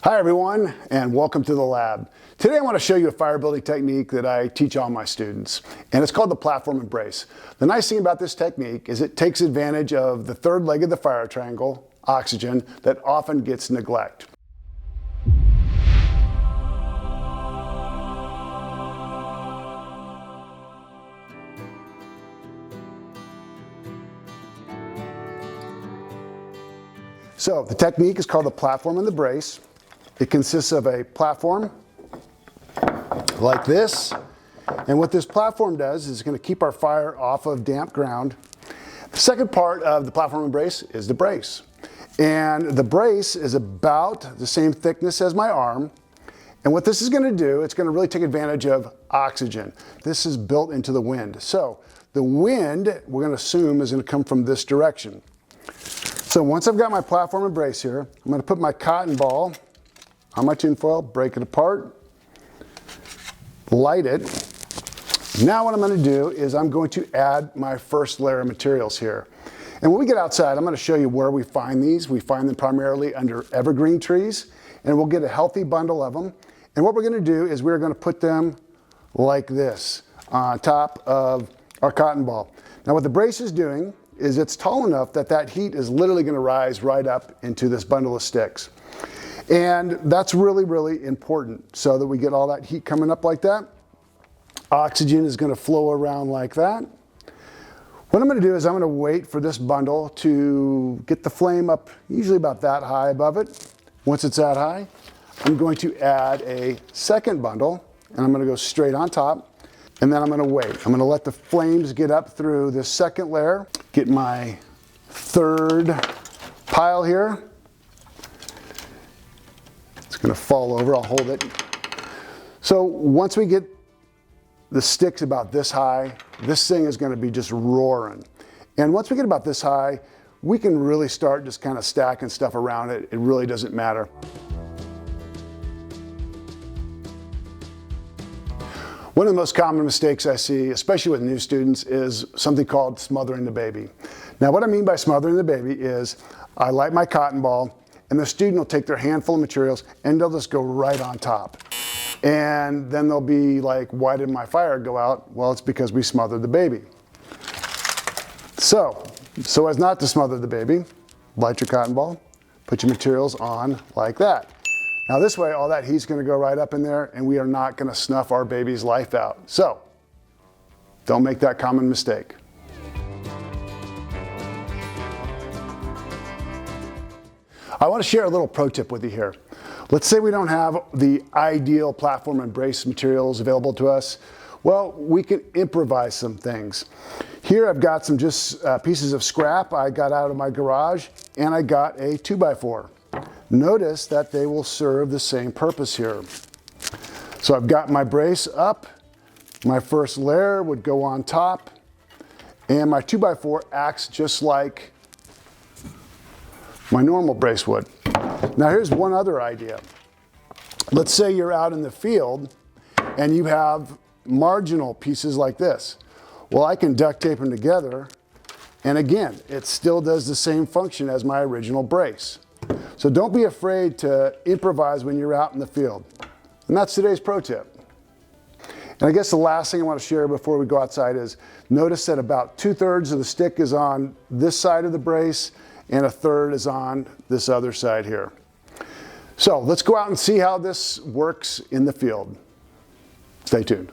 Hi everyone, and welcome to the lab. Today I want to show you a fire building technique that I teach all my students, and it's called the platform and brace. The nice thing about this technique is it takes advantage of the third leg of the fire triangle, oxygen, that often gets neglected. So the technique is called the platform and the brace. It consists of a platform like this, and what this platform does is going to keep our fire off of damp ground. The second part of the platform and brace is the brace, and the brace is about the same thickness as my arm. And what this is going to do, it's going to really take advantage of oxygen. This is built into the wind. So the wind, we're going to assume, is going to come from this direction. So once I've got my platform and brace here, I'm going to put my cotton ball on my tinfoil, break it apart, light it. Now what I'm going to do is I'm going to add my first layer of materials here. And when we get outside, I'm going to show you where we find these. We find them primarily under evergreen trees, and we'll get a healthy bundle of them. And what we're going to do is we're going to put them like this on top of our cotton ball. Now what the brace is doing is it's tall enough that that heat is literally going to rise right up into this bundle of sticks. And that's really, really important so that we get all that heat coming up like that. Oxygen is going to flow around like that. What I'm going to do is I'm going to wait for this bundle to get the flame up usually about that high above it. Once it's that high, I'm going to add a second bundle, and I'm going to go straight on top, and then I'm going to wait. I'm going to let the flames get up through this second layer, get my third pile here. It's going to fall over, I'll hold it. So once we get the sticks about this high, this thing is going to be just roaring. And once we get about this high, we can really start just kind of stacking stuff around it. It really doesn't matter. One of the most common mistakes I see, especially with new students, is something called smothering the baby. Now what I mean by smothering the baby is I light my cotton ball, and the student will take their handful of materials and they'll just go right on top. And then they'll be like, why did my fire go out? Well, it's because we smothered the baby. So as not to smother the baby, light your cotton ball, put your materials on like that. Now this way, all that heat's gonna go right up in there and we are not gonna snuff our baby's life out. So don't make that common mistake. I want to share a little pro tip with you here. Let's say we don't have the ideal platform and brace materials available to us. Well, we can improvise some things. Here I've got some just pieces of scrap I got out of my garage, and I got a 2x4. Notice that they will serve the same purpose here. So I've got my brace up, my first layer would go on top, and my 2x4 acts just like my normal brace would. Now here's one other idea. Let's say you're out in the field and you have marginal pieces like this. Well, I can duct tape them together, and again, it still does the same function as my original brace. So don't be afraid to improvise when you're out in the field. And that's today's pro tip. And I guess the last thing I want to share before we go outside is notice that about 2/3 of the stick is on this side of the brace and 1/3 is on this other side here. So let's go out and see how this works in the field. Stay tuned.